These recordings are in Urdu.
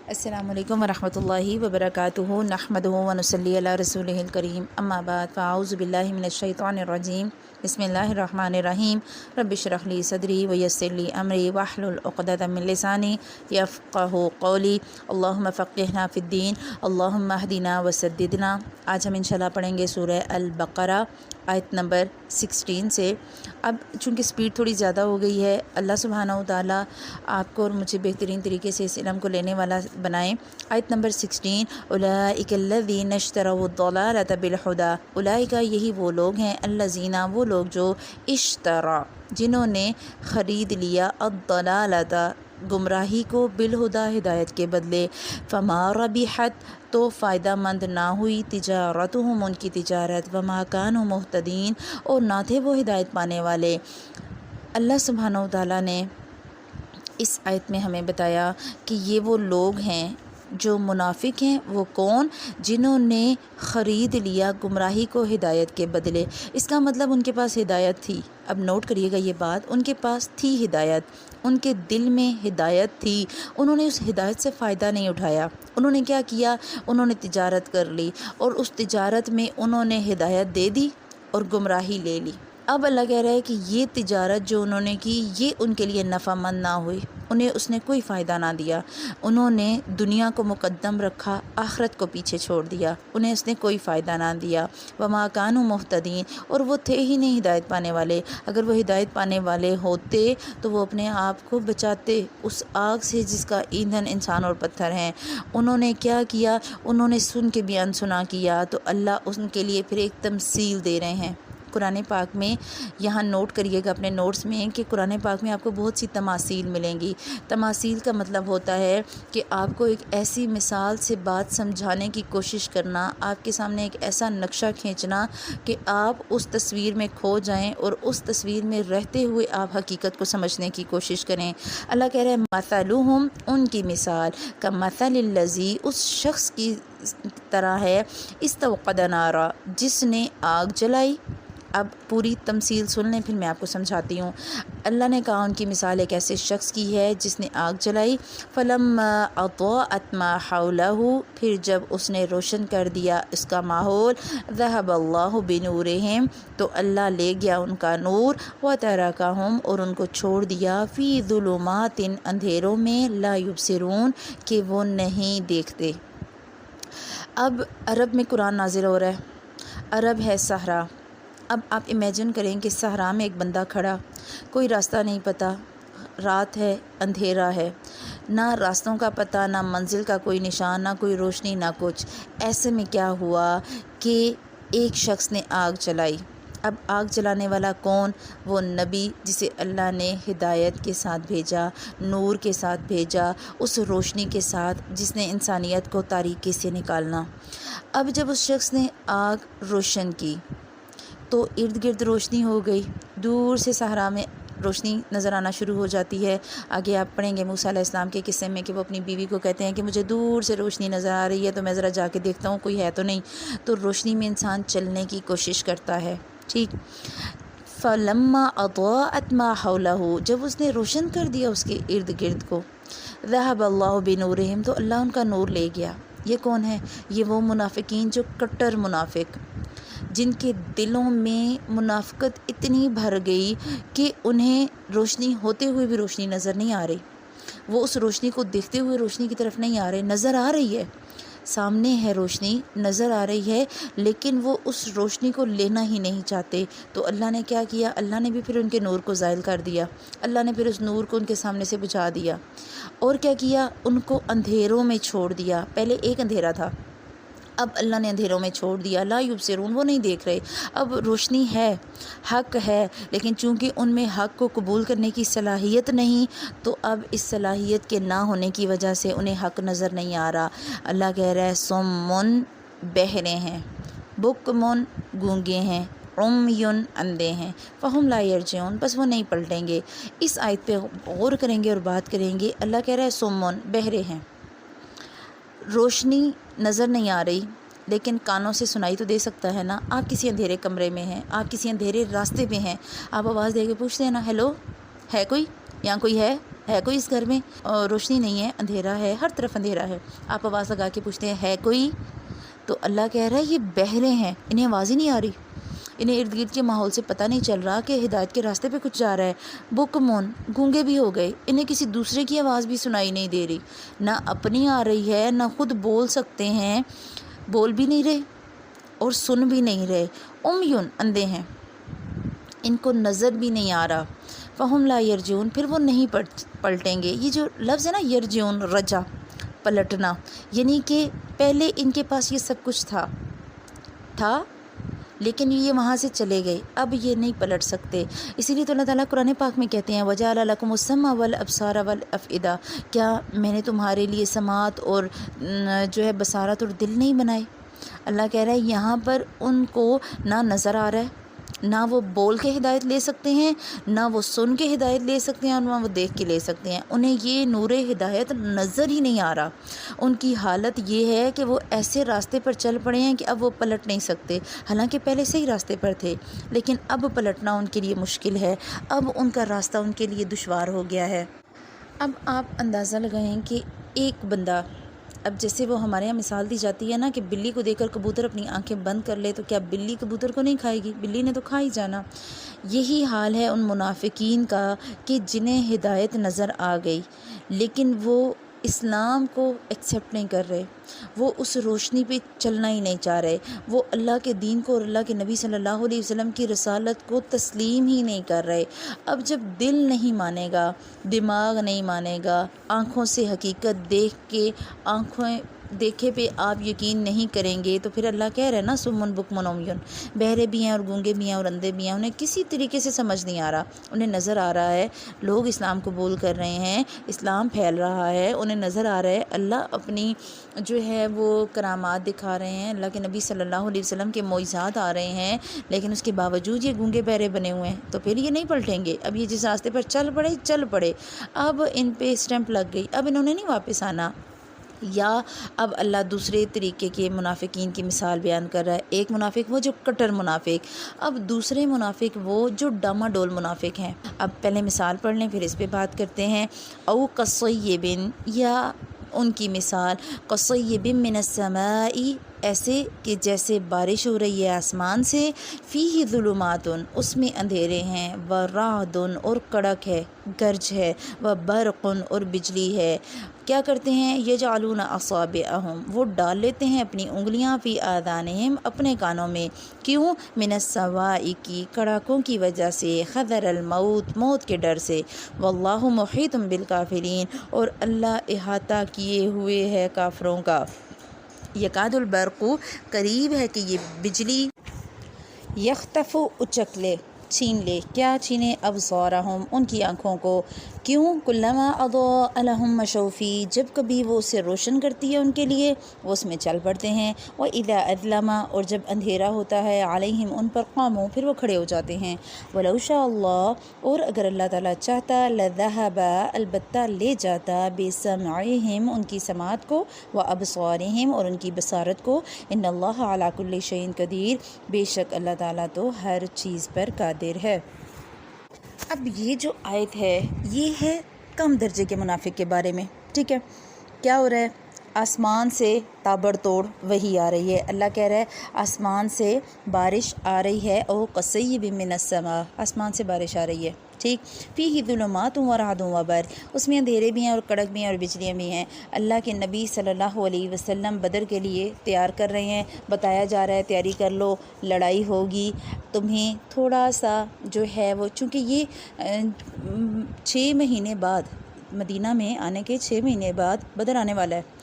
السلام علیکم ورحمۃ اللہ وبرکاتہ نحمدہ ونصلی علی رسولہ الکریم اما بعد فاعوذ باللہ من الشیطان الرجیم بسم اللہ الرحمن الرحیم رب اشرح لی صدری ویسر لی امری واحلل عقدۃ من لسانی یفقہوا قولی اللہم فقہنا فی الدین اللہم اہدنا وسددنا۔ آج ہم انشاءاللہ پڑھیں گے سورہ البقرہ آیت نمبر 16 سے۔ اب چونکہ سپیڈ تھوڑی زیادہ ہو گئی ہے، اللہ سبحانہ و تعالیٰ آپ کو اور مجھے بہترین طریقے سے اس علم کو لینے والا بنائیں۔ آیت نمبر 16، اولئک الذین اشتروا الضلالۃ بالہدی، اولئک یہی وہ لوگ ہیں، الذین وہ لوگ جو اشترا جنہوں نے خرید لیا، الضلالۃ گمراہی کو، بالہدی ہدایت کے بدلے، فما ربحت تو فائدہ مند نہ ہوئی، تجارتہم ان کی تجارت، وما کانوا مہتدین اور نہ تھے وہ ہدایت پانے والے۔ اللہ سبحانہ و تعالیٰ نے اس آیت میں ہمیں بتایا کہ یہ وہ لوگ ہیں جو منافق ہیں۔ وہ کون؟ جنہوں نے خرید لیا گمراہی کو ہدایت کے بدلے۔ اس کا مطلب ان کے پاس ہدایت تھی۔ اب نوٹ کریے گا یہ بات، ان کے پاس تھی ہدایت، ان کے دل میں ہدایت تھی، انہوں نے اس ہدایت سے فائدہ نہیں اٹھایا۔ انہوں نے کیا کیا؟ انہوں نے تجارت کر لی اور اس تجارت میں انہوں نے ہدایت دے دی اور گمراہی لے لی۔ اب اللہ کہہ رہا ہے کہ یہ تجارت جو انہوں نے کی، یہ ان کے لیے نفع مند نہ ہوئی، انہیں اس نے کوئی فائدہ نہ دیا۔ انہوں نے دنیا کو مقدم رکھا، آخرت کو پیچھے چھوڑ دیا، انہیں اس نے کوئی فائدہ نہ دیا۔ وما کانوا مہتدین اور وہ تھے ہی نہیں ہدایت پانے والے۔ اگر وہ ہدایت پانے والے ہوتے تو وہ اپنے آپ کو بچاتے اس آگ سے جس کا ایندھن انسان اور پتھر ہیں۔ انہوں نے کیا کیا؟ انہوں نے سن کے بھی انسنا کیا، تو اللہ ان کے لیے پھر ایک تمثیل دے رہے ہیں قرآن پاک میں۔ یہاں نوٹ کریے گا اپنے نوٹس میں کہ قرآن پاک میں آپ کو بہت سی تماثیل ملیں گی۔ تماثیل کا مطلب ہوتا ہے کہ آپ کو ایک ایسی مثال سے بات سمجھانے کی کوشش کرنا، آپ کے سامنے ایک ایسا نقشہ کھینچنا کہ آپ اس تصویر میں کھو جائیں اور اس تصویر میں رہتے ہوئے آپ حقیقت کو سمجھنے کی کوشش کریں۔ اللہ کہہ رہے ہیں مثلہم ان کی مثال کمثل الذی اس شخص کی طرح ہے، استوقد نارا جس نے آگ جلائی۔ اب پوری تمثیل سن لیں پھر میں آپ کو سمجھاتی ہوں۔ اللہ نے کہا ان کی مثال ایک ایسے شخص کی ہے جس نے آگ جلائی، فلما اضاءت ما حولہ پھر جب اس نے روشن کر دیا اس کا ماحول، ذہب اللہ بنورہم تو اللہ لے گیا ان کا نور، وترکہم اور ان کو چھوڑ دیا، فی ظلمات اندھیروں میں، لا یبصرون کہ وہ نہیں دیکھتے۔ اب عرب میں قرآن نازل ہو رہا ہے، عرب ہے صحرا۔ اب آپ امیجن کریں کہ صحرا میں ایک بندہ کھڑا، کوئی راستہ نہیں پتہ، رات ہے، اندھیرا ہے، نہ راستوں کا پتہ، نہ منزل کا کوئی نشان، نہ کوئی روشنی، نہ کچھ۔ ایسے میں کیا ہوا کہ ایک شخص نے آگ جلائی۔ اب آگ جلانے والا کون؟ وہ نبی جسے اللہ نے ہدایت کے ساتھ بھیجا، نور کے ساتھ بھیجا، اس روشنی کے ساتھ جس نے انسانیت کو تاریکی سے نکالنا۔ اب جب اس شخص نے آگ روشن کی تو ارد گرد روشنی ہو گئی، دور سے صحرا میں روشنی نظر آنا شروع ہو جاتی ہے۔ آگے آپ پڑھیں گے موسیٰ علیہ السلام کے قصے میں کہ وہ اپنی بیوی کو کہتے ہیں کہ مجھے دور سے روشنی نظر آ رہی ہے تو میں ذرا جا کے دیکھتا ہوں کوئی ہے تو نہیں۔ تو روشنی میں انسان چلنے کی کوشش کرتا ہے، ٹھیک۔ فلما اضاءت ما حولہ جب اس نے روشن کر دیا اس کے ارد گرد کو، ذہب اللہ بنورہم تو اللہ ان کا نور لے گیا۔ یہ کون ہے؟ یہ وہ منافقین جو کٹر منافق، جن کے دلوں میں منافقت اتنی بھر گئی کہ انہیں روشنی ہوتے ہوئے بھی روشنی نظر نہیں آ رہی، وہ اس روشنی کو دیکھتے ہوئے روشنی کی طرف نہیں آ رہے، نظر آ رہی ہے، سامنے ہے روشنی نظر آ رہی ہے لیکن وہ اس روشنی کو لینا ہی نہیں چاہتے۔ تو اللہ نے کیا کیا؟ اللہ نے بھی پھر ان کے نور کو زائل کر دیا، اللہ نے پھر اس نور کو ان کے سامنے سے بجھا دیا، اور کیا کیا؟ ان کو اندھیروں میں چھوڑ دیا۔ پہلے ایک اندھیرا تھا، اب اللہ نے اندھیروں میں چھوڑ دیا، لا یبصرون وہ نہیں دیکھ رہے۔ اب روشنی ہے، حق ہے، لیکن چونکہ ان میں حق کو قبول کرنے کی صلاحیت نہیں، تو اب اس صلاحیت کے نہ ہونے کی وجہ سے انہیں حق نظر نہیں آ رہا۔ اللہ کہہ رہا ہے سمن بہرے ہیں، بکمن گونگے ہیں، عمیٌ اندھے ہیں، فہم لا یرجعون بس وہ نہیں پلٹیں گے۔ اس آیت پہ غور کریں گے اور بات کریں گے۔ اللہ کہہ رہا ہے سمن بہرے ہیں، روشنی نظر نہیں آ رہی لیکن کانوں سے سنائی تو دے سکتا ہے نا۔ آپ کسی اندھیرے کمرے میں ہیں، آپ کسی اندھیرے راستے پہ ہیں، آپ آواز دے کے پوچھتے ہیں نا ہیلو، ہے کوئی؟ یہاں کوئی ہے؟ ہے کوئی اس گھر میں؟ روشنی نہیں ہے، اندھیرا ہے، ہر طرف اندھیرا ہے۔ آپ آواز لگا کے پوچھتے ہیں ہے کوئی؟ تو اللہ کہہ رہا ہے یہ بہرے ہیں، انہیں آواز ہی نہیں آ رہی، انہیں ارد گرد کے ماحول سے پتہ نہیں چل رہا کہ ہدایت کے راستے پہ کچھ جا رہا ہے۔ بکمون، گونگے بھی ہو گئے، انہیں کسی دوسرے کی آواز بھی سنائی نہیں دے رہی، نہ اپنی آ رہی ہے، نہ خود بول سکتے ہیں، بول بھی نہیں رہے اور سن بھی نہیں رہے۔ امیون، اندھے ہیں، ان کو نظر بھی نہیں آ رہا۔ فہم لا یرجون، پھر وہ نہیں پلٹیں گے۔ یہ جو لفظ ہے نا یرجون، رجا، پلٹنا، یعنی کہ پہلے ان کے پاس یہ سب کچھ تھا لیکن یہ وہاں سے چلے گئے، اب یہ نہیں پلٹ سکتے۔ اسی لیے تو اللہ تعالیٰ قرآن پاک میں کہتے ہیں وَجَعَلَ لَكُمُ السَّمْعَ وَالْأَبْصَارَ وَالْأَفْئِدَةَ، کیا میں نے تمہارے لیے سماعت اور جو ہے بصارت اور دل نہیں بنائے؟ اللہ کہہ رہا ہے یہاں پر ان کو نہ نظر آ رہا ہے، نہ وہ بول کے ہدایت لے سکتے ہیں، نہ وہ سن کے ہدایت لے سکتے ہیں، اور نہ وہ دیکھ کے لے سکتے ہیں۔ انہیں یہ نور ہدایت نظر ہی نہیں آ رہا۔ ان کی حالت یہ ہے کہ وہ ایسے راستے پر چل پڑے ہیں کہ اب وہ پلٹ نہیں سکتے، حالانکہ پہلے صحیح راستے پر تھے، لیکن اب پلٹنا ان کے لیے مشکل ہے، اب ان کا راستہ ان کے لیے دشوار ہو گیا ہے۔ اب آپ اندازہ لگائیں کہ ایک بندہ، اب جیسے وہ ہمارے یہاں مثال دی جاتی ہے نا کہ بلی کو دیکھ کر کبوتر اپنی آنکھیں بند کر لے، تو کیا بلی کبوتر کو نہیں کھائے گی؟ بلی نے تو کھا ہی جانا۔ یہی حال ہے ان منافقین کا کہ جنہیں ہدایت نظر آ گئی لیکن وہ اسلام کو ایکسیپٹ نہیں کر رہے، وہ اس روشنی پہ چلنا ہی نہیں چاہ رہے، وہ اللہ کے دین کو اور اللہ کے نبی صلی اللہ علیہ وسلم کی رسالت کو تسلیم ہی نہیں کر رہے۔ اب جب دل نہیں مانے گا، دماغ نہیں مانے گا، آنکھوں سے حقیقت دیکھ کے آنکھیں دیکھے پہ آپ یقین نہیں کریں گے، تو پھر اللہ کہہ رہے ہیں نا سمن بکمن عمیون، بہرے بھی ہیں اور گونگے بھی ہیں اور اندھے بھی ہیں، انہیں کسی طریقے سے سمجھ نہیں آ رہا۔ انہیں نظر آ رہا ہے لوگ اسلام قبول کر رہے ہیں، اسلام پھیل رہا ہے، انہیں نظر آ رہا ہے اللہ اپنی جو ہے وہ کرامات دکھا رہے ہیں، اللہ کے نبی صلی اللہ علیہ وسلم کے معجزات آ رہے ہیں، لیکن اس کے باوجود یہ گونگے بہرے بنے ہوئے ہیں، تو پھر یہ نہیں پلٹیں گے۔ اب یہ جس راستے پر چل پڑے، اب ان پہ اسٹیمپ لگ گئی، اب انہوں نے نہیں واپس آنا۔ یا اب اللہ دوسرے طریقے کے منافقین کی مثال بیان کر رہا ہے۔ ایک منافق وہ جو کٹر منافق، اب دوسرے منافق وہ جو ڈاما ڈول منافق ہیں۔ اب پہلے مثال پڑھ لیں پھر اس پہ بات کرتے ہیں۔ او کصیب، یا ان کی مثال کصیب من السماء، ایسے کہ جیسے بارش ہو رہی ہے آسمان سے، فیہ ظلمات، اس میں اندھیرے ہیں، ورعد، اور کڑک ہے، گرج ہے، وبرق، اور بجلی ہے۔ کیا کرتے ہیں؟ یجعلون اصابعہم، وہ ڈال لیتے ہیں اپنی انگلیاں، فی آذانہم، اپنے کانوں میں، کیوں؟ من الصواعق، کڑاکوں کی وجہ سے، حذر الموت، موت کے ڈر سے، واللہ محیط بالکافرین، اور اللہ احاطہ کیے ہوئے ہے کافروں کا۔ یکاد البرق، قریب ہے کہ یہ بجلی، یخطف، اچک لے، چھین لے، کیا چھینے؟ ابصارہم، ان کی آنکھوں کو، کیوں؟ کلما اضاء لہم مشوا فیہ، جب کبھی وہ اسے روشن کرتی ہے ان کے لیے وہ اس میں چل پڑتے ہیں، واذا اظلم، اور جب اندھیرا ہوتا ہے، علیہم، ان پر، قاموا، پھر وہ کھڑے ہو جاتے ہیں۔ ولو شاء اللہ، اور اگر اللہ تعالیٰ چاہتا، لذہب، البتہ لے جاتا، بسمعہم، ان کی سماعت کو، وابصارہم، اور ان کی بصارت کو، ان اللہ علی کل شیء قدیر، بے شک اللہ تعالیٰ تو ہر چیز پر قادر ہے۔ اب یہ جو آیت ہے یہ ہے کم درجے کے منافق کے بارے میں، ٹھیک ہے؟ کیا ہو رہا ہے؟ آسمان سے تابڑ توڑ وحی آ رہی ہے، اللہ کہہ رہا ہے آسمان سے بارش آ رہی ہے، او قصیب من السماء، آسمان سے بارش آ رہی ہے، ٹھیک؟ فیہ ظلمات ورعد وبرق، اس میں اندھیرے بھی ہیں اور کڑک بھی ہیں اور بجلیاں بھی ہیں۔ اللہ کے نبی صلی اللہ علیہ وسلم بدر کے لیے تیار کر رہے ہیں، بتایا جا رہا ہے تیاری کر لو، لڑائی ہوگی، تمہیں تھوڑا سا جو ہے وہ، چونکہ یہ 6 مہینے بعد، مدینہ میں آنے کے 6 مہینے بعد بدر آنے والا ہے،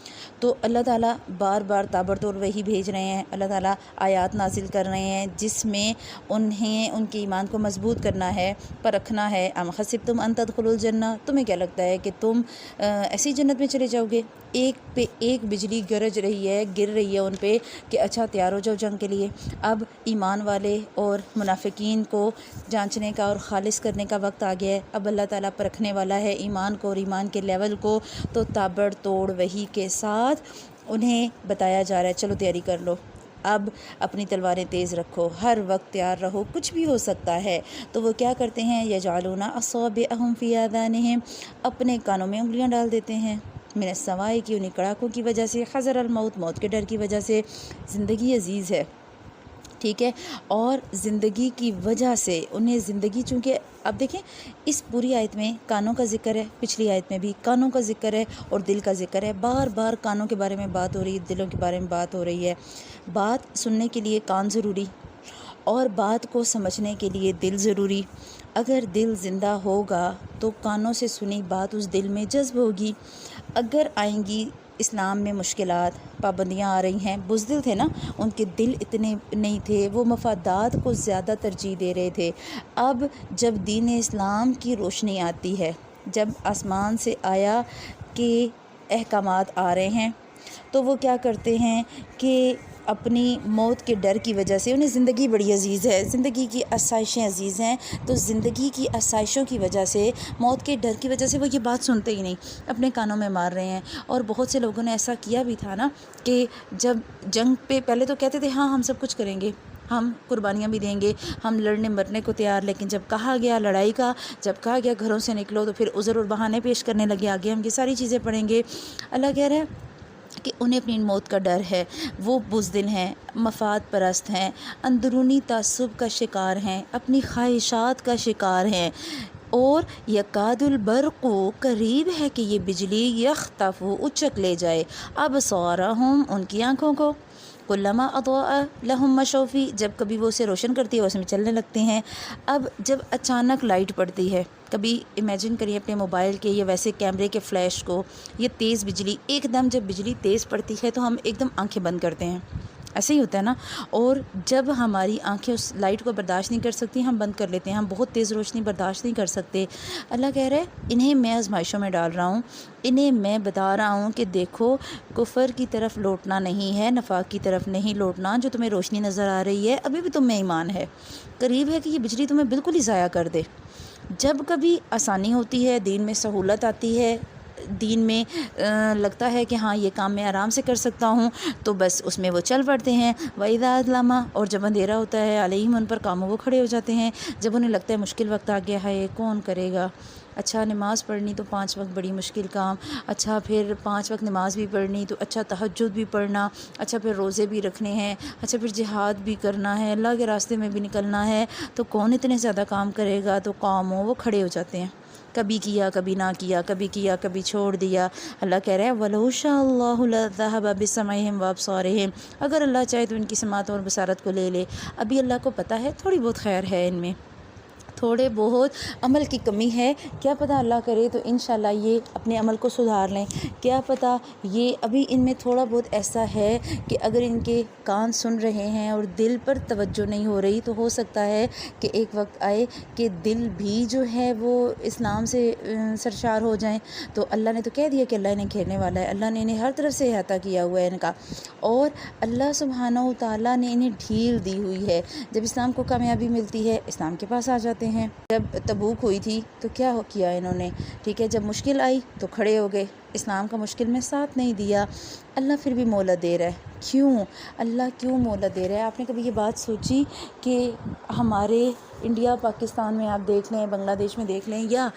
تو اللہ تعالیٰ بار بار تابڑ توڑ وحی بھیج رہے ہیں، اللہ تعالیٰ آیات نازل کر رہے ہیں جس میں انہیں ان کے ایمان کو مضبوط کرنا ہے، پرکھنا ہے۔ ام حسبتم ان تدخلوا الجنہ، تمہیں کیا لگتا ہے کہ تم ایسی جنت میں چلے جاؤ گے؟ ایک پہ ایک بجلی گرج رہی ہے، گر رہی ہے ان پہ کہ اچھا تیار ہو جاؤ جنگ کے لیے۔ اب ایمان والے اور منافقین کو جانچنے کا اور خالص کرنے کا وقت آ گیا ہے، اب اللہ تعالیٰ پرکھنے والا ہے ایمان کو اور ایمان کے لیول کو، تو تابڑ توڑ وحی کے ساتھ انہیں بتایا جا رہا ہے چلو تیاری کر لو، اب اپنی تلواریں تیز رکھو، ہر وقت تیار رہو، کچھ بھی ہو سکتا ہے۔ تو وہ کیا کرتے ہیں، یجعلون اصابعہم فی آذانہم، اپنے کانوں میں انگلیاں ڈال دیتے ہیں، من السواء کی، انہیں کڑاکوں کی وجہ سے، حذر الموت، موت کے ڈر کی وجہ سے۔ زندگی عزیز ہے، ٹھیک ہے، اور زندگی کی وجہ سے انہیں زندگی، چونکہ اب دیکھیں اس پوری آیت میں کانوں کا ذکر ہے، پچھلی آیت میں بھی کانوں کا ذکر ہے اور دل کا ذکر ہے، بار بار کانوں کے بارے میں بات ہو رہی ہے، دلوں کے بارے میں بات ہو رہی ہے۔ بات سننے کے لیے کان ضروری، اور بات کو سمجھنے کے لیے دل ضروری۔ اگر دل زندہ ہوگا تو کانوں سے سنی بات اس دل میں جذب ہوگی۔ اگر آئیں گی اسلام میں مشکلات، پابندیاں آ رہی ہیں، بزدل تھے نا، ان کے دل اتنے نہیں تھے، وہ مفادات کو زیادہ ترجیح دے رہے تھے۔ اب جب دین اسلام کی روشنی آتی ہے، جب آسمان سے آیا کہ احکامات آ رہے ہیں، تو وہ کیا کرتے ہیں کہ اپنی موت کے ڈر کی وجہ سے، انہیں زندگی بڑی عزیز ہے، زندگی کی آسائشیں عزیز ہیں، تو زندگی کی آسائشوں کی وجہ سے، موت کے ڈر کی وجہ سے وہ یہ بات سنتے ہی نہیں، اپنے کانوں میں مار رہے ہیں۔ اور بہت سے لوگوں نے ایسا کیا بھی تھا نا کہ جب جنگ پہ پہلے تو کہتے تھے ہاں ہم سب کچھ کریں گے، ہم قربانیاں بھی دیں گے، ہم لڑنے مرنے کو تیار، لیکن جب کہا گیا لڑائی کا، جب کہا گیا گھروں سے نکلو، تو پھر عذر اور بہانے پیش کرنے لگے، آگے ہم یہ ساری چیزیں پڑھیں گے۔ اللہ کہہ رہا ہے کہ انہیں اپنی موت کا ڈر ہے، وہ بزدل ہیں، مفاد پرست ہیں، اندرونی تعصب کا شکار ہیں، اپنی خواہشات کا شکار ہیں، اور یکاد البرق، قریب ہے کہ یہ بجلی، یخطف، اچک لے جائے، ابصارہم، ان کی آنکھوں کو، کلما اضاء لہم مشوا فیہ، جب کبھی وہ اسے روشن کرتی ہے اس میں چلنے لگتے ہیں۔ اب جب اچانک لائٹ پڑتی ہے، کبھی امیجن کریے اپنے موبائل کے یا ویسے کیمرے کے فلیش کو، یہ تیز بجلی، ایک دم جب بجلی تیز پڑتی ہے تو ہم ایک دم آنکھیں بند کرتے ہیں، ایسے ہی ہوتا ہے نا، اور جب ہماری آنکھیں اس لائٹ کو برداشت نہیں کر سکتی، ہم بند کر لیتے ہیں، ہم بہت تیز روشنی برداشت نہیں کر سکتے۔ اللہ کہہ رہے ہیں انہیں میں آزمائشوں میں ڈال رہا ہوں، انہیں میں بتا رہا ہوں کہ دیکھو کفر کی طرف لوٹنا نہیں ہے، نفاق کی طرف نہیں لوٹنا، جو تمہیں روشنی نظر آ رہی ہے ابھی بھی تم میں ایمان ہے، قریب ہے کہ یہ بجلی تمہیں بالکل ہی ضائع کر دے۔ جب کبھی آسانی ہوتی ہے، دین میں سہولت آتی ہے، دین میں لگتا ہے کہ ہاں یہ کام میں آرام سے کر سکتا ہوں، تو بس اس میں وہ چل پڑتے ہیں۔ وَإِذَا أَظْلَمَ، اور جب اندھیرا ہوتا ہے، عَلَيْهِمْ، ان پر کاموں وہ کھڑے ہو جاتے ہیں، جب انہیں لگتا ہے مشکل وقت آ گیا ہے، کون کرے گا، اچھا نماز پڑھنی تو 5 وقت بڑی مشکل کام، اچھا پھر 5 وقت نماز بھی پڑھنی تو اچھا تہجد بھی پڑھنا، اچھا پھر روزے بھی رکھنے ہیں، اچھا پھر جہاد بھی کرنا ہے، اللہ کے راستے میں بھی نکلنا ہے، تو کون اتنے زیادہ کام کرے گا، تو قوموں وہ کھڑے ہو جاتے ہیں، کبھی کیا کبھی نہ کیا، کبھی کیا کبھی چھوڑ دیا۔ اللہ کہہ رہے ہیں وَلَوْ شَاءَ اللَّهُ لَذَهَبَ بِسَمْعِهِمْ وَأَبْصَارِهِمْ، اگر اللہ چاہے تو ان کی سماعت اور بصارت کو لے لے۔ ابھی اللہ کو پتہ ہے تھوڑی بہت خیر ہے ان میں، تھوڑے بہت عمل کی کمی ہے، کیا پتہ اللہ کرے تو انشاءاللہ یہ اپنے عمل کو سدھار لیں، کیا پتہ یہ ابھی ان میں تھوڑا بہت ایسا ہے کہ اگر ان کے کان سن رہے ہیں اور دل پر توجہ نہیں ہو رہی، تو ہو سکتا ہے کہ ایک وقت آئے کہ دل بھی جو ہے وہ اسلام سے سرشار ہو جائیں۔ تو اللہ نے تو کہہ دیا کہ اللہ انہیں گھیرنے والا ہے، اللہ نے انہیں ہر طرف سے احاطہ کیا ہوا ہے ان کا، اور اللہ سبحانہ و تعالیٰ نے انہیں ڈھیل دی ہوئی ہے۔ جب اسلام کو کامیابی ملتی ہے، اسلام کے پاس آ جاتے ہیں۔ جب تبوک ہوئی تھی تو کیا کیا انہوں نے، ٹھیک ہے، جب مشکل آئی تو کھڑے ہو گئے، اسلام کا مشکل میں ساتھ نہیں دیا۔ اللہ پھر بھی مہلت دے رہا ہے، کیوں اللہ کیوں مہلت دے رہا ہے؟ آپ نے کبھی یہ بات سوچی کہ ہمارے انڈیا پاکستان میں آپ دیکھ لیں، بنگلہ دیش میں دیکھ لیں، یا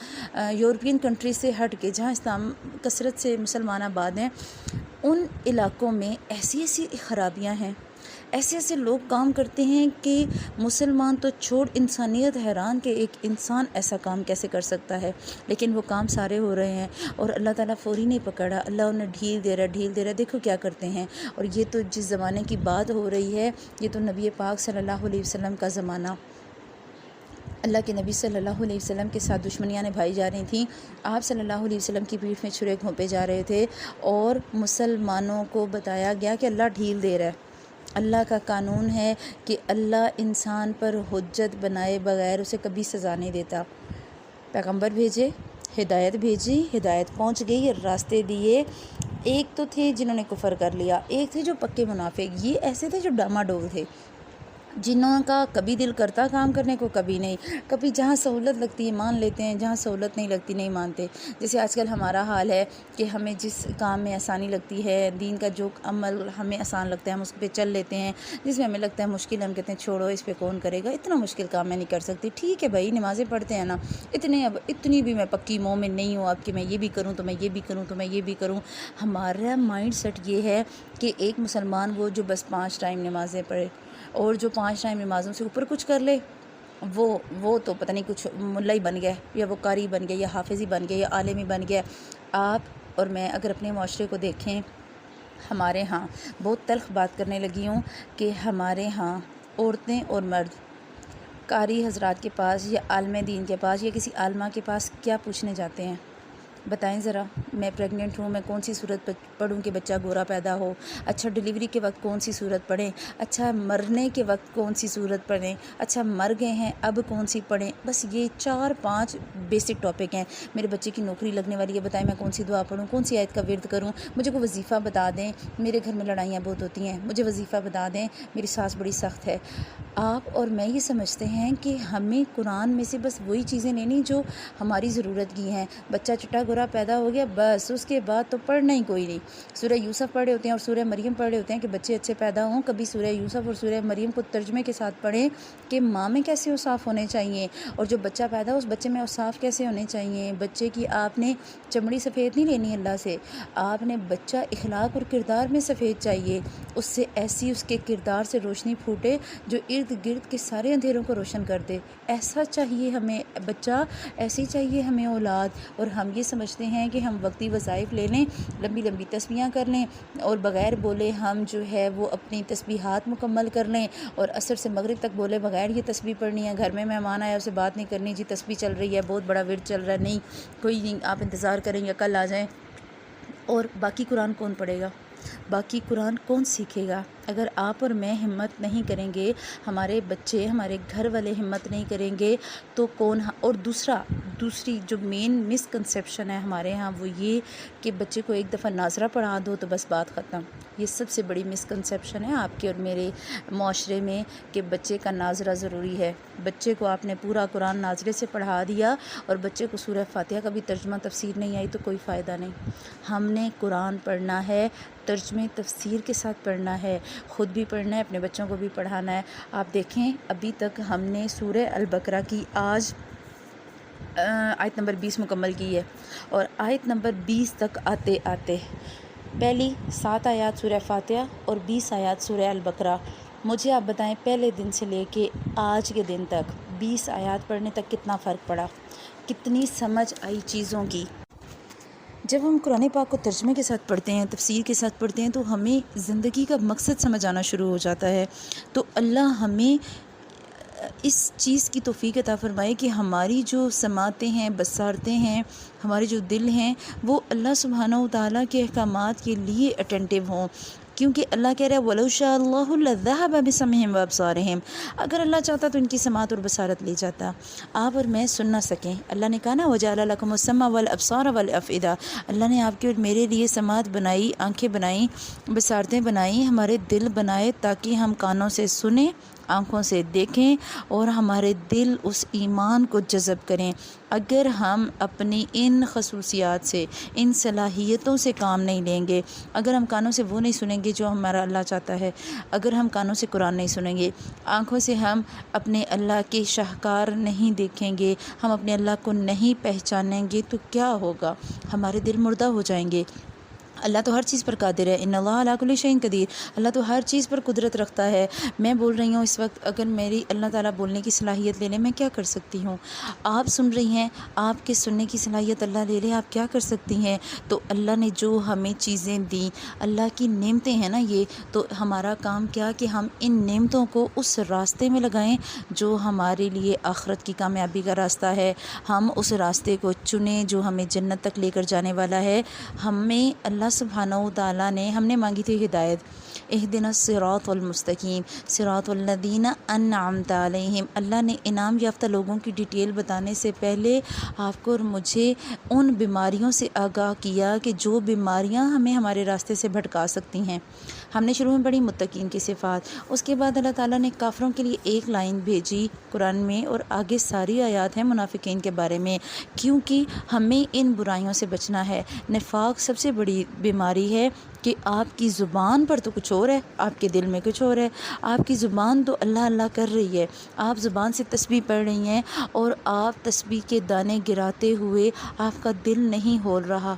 یورپین کنٹریز سے ہٹ کے جہاں اسلام کثرت سے مسلمان آباد ہیں، ان علاقوں میں ایسی ایسی خرابیاں ہیں، ایسے ایسے لوگ کام کرتے ہیں کہ مسلمان تو چھوڑ، انسانیت حیران کہ ایک انسان ایسا کام کیسے کر سکتا ہے، لیکن وہ کام سارے ہو رہے ہیں، اور اللہ تعالیٰ فوری نہیں پکڑا، اللہ انہیں ڈھیل دے رہا، دیکھو کیا کرتے ہیں۔ اور یہ تو جس زمانے کی بات ہو رہی ہے، یہ تو نبی پاک صلی اللہ علیہ وسلم کا زمانہ، اللہ کے نبی صلی اللہ علیہ وسلم کے ساتھ دشمنیاں نبھائی جا رہی تھیں، آپ صلی اللہ علیہ وسلم کی پیٹھ میں چھرے گھونپے جا رہے تھے، اور مسلمانوں کو بتایا گیا کہ اللہ ڈھیل دے رہا ہے۔ اللہ کا قانون ہے کہ اللہ انسان پر حجت بنائے بغیر اسے کبھی سزا نہیں دیتا۔ پیغمبر بھیجے، ہدایت بھیجی، ہدایت پہنچ گئی، راستے دیے، ایک تو تھے جنہوں نے کفر کر لیا، ایک تھے جو پکے منافق، یہ ایسے تھے جو ڈامہ ڈول تھے، جنہوں کا کبھی دل کرتا کام کرنے کو، کبھی نہیں، کبھی جہاں سہولت لگتی ہے مان لیتے ہیں، جہاں سہولت نہیں لگتی نہیں مانتے۔ جیسے آج کل ہمارا حال ہے کہ ہمیں جس کام میں آسانی لگتی ہے، دین کا جو عمل ہمیں آسان لگتا ہے ہم اس پہ چل لیتے ہیں، جس میں ہمیں لگتا ہے مشکل ہم کہتے ہیں چھوڑو اس پہ کون کرے گا، اتنا مشکل کام میں نہیں کر سکتی، ٹھیک ہے بھائی نمازیں پڑھتے ہیں نا، اتنی بھی میں پکی مومن نہیں ہوں اب کہ میں یہ بھی کروں تو میں یہ بھی کروں تو میں یہ بھی کروں۔ ہمارا مائنڈ سیٹ یہ ہے کہ ایک مسلمان وہ جو بس 5 ٹائم نمازیں پڑھے، اور جو 5 ٹائم نمازوں سے اوپر کچھ کر لے وہ تو پتہ نہیں کچھ ملا ہی بن گیا، یا وہ قاری بن گیا، یا حافظ ہی بن گیا، یا عالم ہی بن گیا۔ آپ اور میں اگر اپنے معاشرے کو دیکھیں، ہمارے ہاں بہت تلخ بات کرنے لگی ہوں کہ ہمارے ہاں عورتیں اور مرد قاری حضرات کے پاس یا عالم دین کے پاس یا کسی عالمہ کے پاس کیا پوچھنے جاتے ہیں؟ بتائیں ذرا، میں پریگننٹ ہوں، میں کون سی صورت پڑھوں کہ بچہ گورا پیدا ہو؟ اچھا ڈیلیوری کے وقت کون سی صورت پڑھیں؟ اچھا مرنے کے وقت کون سی صورت پڑھیں؟ اچھا مر گئے ہیں اب کون سی پڑھیں؟ بس یہ 4-5 بیسک ٹاپک ہیں۔ میرے بچے کی نوکری لگنے والی ہے، بتائیں میں کون سی دعا پڑھوں، کون سی آیت کا ورد کروں؟ مجھے کوئی وظیفہ بتا دیں، میرے گھر میں لڑائیاں بہت ہوتی ہیں، مجھے وظیفہ بتا دیں، میری ساس بڑی سخت ہے۔ آپ اور میں یہ سمجھتے ہیں کہ ہمیں قرآن میں سے بس وہی چیزیں لینی جو ہماری ضرورت کی ہیں۔ بچہ چٹا گورا پیدا ہو گیا، بس اس کے بعد تو پڑھنا ہی کوئی نہیں۔ سورہ یوسف پڑھے ہوتے ہیں اور سورہ مریم پڑھے ہوتے ہیں کہ بچے اچھے پیدا ہوں، کبھی سورہ یوسف اور سورہ مریم کو ترجمے کے ساتھ پڑھیں کہ ماں میں کیسے اوصاف ہونے چاہیے، اور جو بچہ پیدا ہو اس بچے میں اوصاف کیسے ہونے چاہیے۔ بچے کی آپ نے چمڑی سفید نہیں لینی اللہ سے، آپ نے بچہ اخلاق اور کردار میں سفید چاہیے، اس سے ایسی اس کے کردار سے روشنی پھوٹے جو ارد گرد کے سارے اندھیروں کو روشن کر دے۔ ایسا چاہیے ہمیں بچہ، ایسی چاہیے ہمیں اولاد۔ اور ہم یہ سمجھتے ہیں کہ ہم وقتی وظائف لے لیں، لمبی لمبی تسبیحاں کر لیں اور بغیر بولے ہم جو ہے وہ اپنی تسبیحات مکمل کر لیں، اور عصر سے مغرب تک بولے بغیر یہ تسبیح پڑھنی ہے۔ گھر میں مہمان آیا اسے بات نہیں کرنی، جی تسبیح چل رہی ہے، بہت بڑا ورد چل رہا ہے، نہیں کوئی نہیں، آپ انتظار کریں یا کل آ جائیں۔ اور باقی قرآن کون پڑھے گا؟ باقی قرآن کون سیکھے گا؟ اگر آپ اور میں ہمت نہیں کریں گے، ہمارے بچے ہمارے گھر والے ہمت نہیں کریں گے تو کون؟ اور دوسری جو مین مسکنسیپشن ہے ہمارے ہاں وہ یہ کہ بچے کو ایک دفعہ ناظرہ پڑھا دو تو بس بات ختم۔ یہ سب سے بڑی مسکنسیپشن ہے آپ کے اور میرے معاشرے میں کہ بچے کا ناظرہ ضروری ہے۔ بچے کو آپ نے پورا قرآن ناظرے سے پڑھا دیا اور بچے کو سورہ فاتحہ کا بھی ترجمہ تفسیر نہیں آئی تو کوئی فائدہ نہیں۔ ہم نے قرآن پڑھنا ہے، ترجمے تفسیر کے ساتھ پڑھنا ہے، خود بھی پڑھنا ہے، اپنے بچوں کو بھی پڑھانا ہے۔ آپ دیکھیں ابھی تک ہم نے سورہ البقرہ کی آج آیت نمبر 20 مکمل کی ہے، اور آیت نمبر 20 تک آتے آتے پہلی 7 آیات سورہ فاتحہ اور 20 آیات سورہ البقرہ، مجھے آپ بتائیں پہلے دن سے لے کے آج کے دن تک 20 آیات پڑھنے تک کتنا فرق پڑا، کتنی سمجھ آئی چیزوں کی۔ جب ہم قرآن پاک کو ترجمے کے ساتھ پڑھتے ہیں، تفسیر کے ساتھ پڑھتے ہیں تو ہمیں زندگی کا مقصد سمجھ آنا شروع ہو جاتا ہے۔ تو اللہ ہمیں اس چیز کی توفیق عطا فرمائے کہ ہماری جو سماعتیں ہیں، بصارتیں ہیں، ہمارے جو دل ہیں وہ اللہ سبحانہ و تعالیٰ کے احکامات کے لیے اٹینٹیو ہوں، کیونکہ اللہ کہہ رہا ہے وَلَوْ شَاءَ اللَّهُ لَذَهَبَ بِسَمْعِهِمْ وَأَبْصَارِهِمْ، اگر اللہ چاہتا تو ان کی سماعت اور بصارت لے جاتا، آپ اور میں سن نہ سکیں۔ اللہ نے کہا نا وَجَعَلَ لَكُمُ السَّمْعَ وَالْأَبْصَارَ وَالْأَفْئِدَةَ، اللہ نے آپ کے اور میرے لیے سماعت بنائی، آنکھیں بنائیں، بصارتیں بنائیں، ہمارے دل بنائے تاکہ ہم کانوں سے سنیں، آنکھوں سے دیکھیں اور ہمارے دل اس ایمان کو جذب کریں۔ اگر ہم اپنی ان خصوصیات سے، ان صلاحیتوں سے کام نہیں لیں گے، اگر ہم کانوں سے وہ نہیں سنیں گے جو ہمارا اللہ چاہتا ہے، اگر ہم کانوں سے قرآن نہیں سنیں گے، آنکھوں سے ہم اپنے اللہ کے شاہکار نہیں دیکھیں گے، ہم اپنے اللہ کو نہیں پہچانیں گے تو کیا ہوگا؟ ہمارے دل مردہ ہو جائیں گے۔ اللہ تو ہر چیز پر قادر ہے، ان اللہ علی کل شیء قدیر، اللہ تو ہر چیز پر قدرت رکھتا ہے۔ میں بول رہی ہوں اس وقت، اگر میری اللہ تعالیٰ بولنے کی صلاحیت لے لے میں کیا کر سکتی ہوں؟ آپ سن رہی ہیں، آپ کے سننے کی صلاحیت اللہ لے لے آپ کیا کر سکتی ہیں؟ تو اللہ نے جو ہمیں چیزیں دیں، اللہ کی نعمتیں ہیں نا یہ، تو ہمارا کام کیا کہ ہم ان نعمتوں کو اس راستے میں لگائیں جو ہمارے لیے آخرت کی کامیابی کا راستہ ہے، ہم اس راستے کو چنیں جو ہمیں جنت تک لے کر جانے والا ہے۔ ہمیں اللہ سبحانہ و تعالیٰ نے، ہم نے مانگی تھی ہدایت، اہدنا الصراط المستقیم صراط الذین انعمت علیہم۔ اللہ نے انعام یافتہ لوگوں کی ڈیٹیل بتانے سے پہلے آپ کو اور مجھے ان بیماریوں سے آگاہ کیا کہ جو بیماریاں ہمیں ہمارے راستے سے بھٹکا سکتی ہیں۔ ہم نے شروع میں پڑھی متقین کی صفات، اس کے بعد اللہ تعالیٰ نے کافروں کے لیے ایک لائن بھیجی قرآن میں، اور آگے ساری آیات ہیں منافقین کے بارے میں، کیونکہ ہمیں ان برائیوں سے بچنا ہے۔ نفاق سب سے بڑی بیماری ہے کہ آپ کی زبان پر تو کچھ اور ہے، آپ کے دل میں کچھ اور ہے۔ آپ کی زبان تو اللہ اللہ کر رہی ہے، آپ زبان سے تسبیح پڑھ رہی ہیں، اور آپ تسبیح کے دانے گراتے ہوئے آپ کا دل نہیں ہول رہا،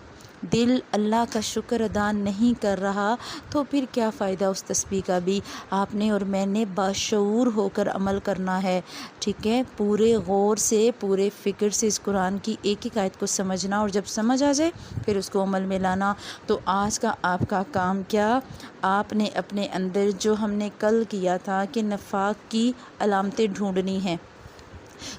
دل اللہ کا شکر ادا نہیں کر رہا، تو پھر کیا فائدہ اس تسبیح کا بھی۔ آپ نے اور میں نے باشعور ہو کر عمل کرنا ہے، ٹھیک ہے، پورے غور سے، پورے فکر سے اس قرآن کی ایک ایک آیت کو سمجھنا، اور جب سمجھ آ جائے پھر اس کو عمل میں لانا۔ تو آج کا آپ کا کام کیا، آپ نے اپنے اندر جو ہم نے کل کیا تھا کہ نفاق کی علامتیں ڈھونڈنی ہیں،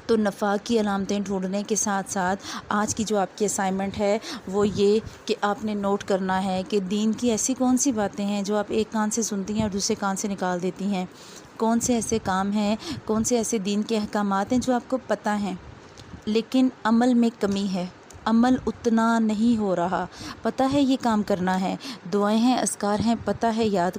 تو نفاق کی علامتیں ڈھونڈنے کے ساتھ ساتھ آج کی جو آپ کی اسائنمنٹ ہے وہ یہ کہ آپ نے نوٹ کرنا ہے کہ دین کی ایسی کون سی باتیں ہیں جو آپ ایک کان سے سنتی ہیں اور دوسرے کان سے نکال دیتی ہیں، کون سے ایسے کام ہیں، کون سے ایسے دین کے احکامات ہیں جو آپ کو پتہ ہیں لیکن عمل میں کمی ہے، عمل اتنا نہیں ہو رہا۔ پتہ ہے یہ کام کرنا ہے، دعائیں ہیں، اذکار ہیں، پتہ ہے یاد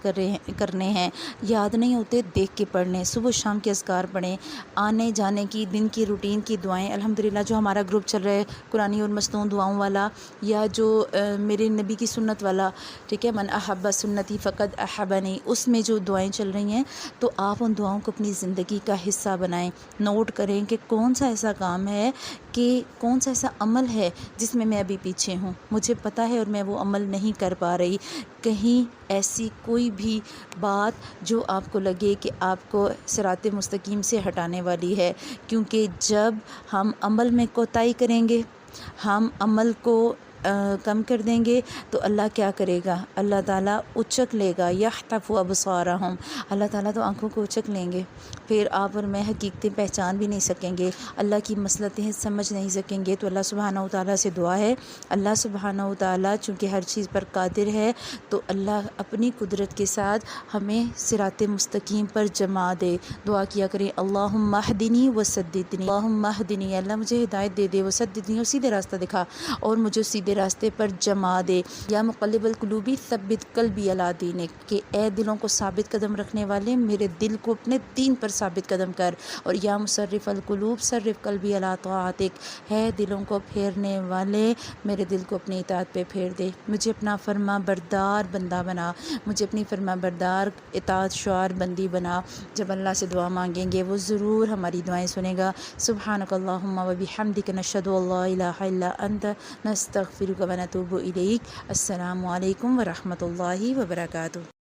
کرنے ہیں، یاد نہیں ہوتے دیکھ کے پڑھنے، صبح شام کے اذکار پڑھیں، آنے جانے کی دن کی روٹین کی دعائیں۔ الحمدللہ جو ہمارا گروپ چل رہا ہے قرآنی اور مصنون دعاؤں والا، یا جو میرے نبی کی سنت والا، ٹھیک ہے، من احب سنتی فقد احبنی، اس میں جو دعائیں چل رہی ہیں، تو آپ ان دعاؤں کو اپنی زندگی کا حصہ بنائیں، نوٹ کریں کہ کون سا ایسا کام ہے، کہ کون سا ایسا عمل ہے جس میں ابھی پیچھے ہوں، مجھے پتہ ہے اور میں وہ عمل نہیں کر پا رہی۔ کہیں ایسی کوئی بھی بات جو آپ کو لگے کہ آپ کو صراط مستقیم سے ہٹانے والی ہے، کیونکہ جب ہم عمل میں کوتاہی کریں گے، ہم عمل کو کم کر دیں گے، تو اللہ کیا کرے گا، اللہ تعالیٰ اچک لے گا، یحتف ابصارہم، اللہ تعالیٰ تو آنکھوں کو اچک لیں گے، پھر آپ اور میں حقیقتیں پہچان بھی نہیں سکیں گے، اللہ کی مصلحتیں سمجھ نہیں سکیں گے۔ تو اللہ سبحانہ وتعالیٰ سے دعا ہے، اللہ سبحانہ وتعالیٰ چونکہ ہر چیز پر قادر ہے، تو اللہ اپنی قدرت کے ساتھ ہمیں صراط مستقیم پر جما دے۔ دعا کیا کریں، اللہم اہدنی وسددنی، اللہم اہدنی، اللہ مجھے ہدایت دے دے، وسددنی، اور سیدھے راستہ دکھا اور مجھے سیدھے راستے پر جما دے۔ یا مقلب القلوبی ثبت قلبی علی دینک، کہ اے دلوں کو ثابت قدم رکھنے والے میرے دل کو اپنے دین پر ثابت قدم کر، اور یا مصرف القلوب صرف قلبی علی طاعتک، ہے دلوں کو پھیرنے والے میرے دل کو اپنی اطاعت پہ پھیر دے، مجھے اپنا فرما بردار بندہ بنا، مجھے اپنی فرما بردار اطاعت شعار بندی بنا۔ جب اللہ سے دعا مانگیں گے وہ ضرور ہماری دعائیں سنے گا۔ سبحانک اللہم و بحمدک، نشہد ان لا الہ الا انت، نستغفرک و نتوب الیک۔ السلام علیکم ورحمۃ اللہ وبرکاتہ۔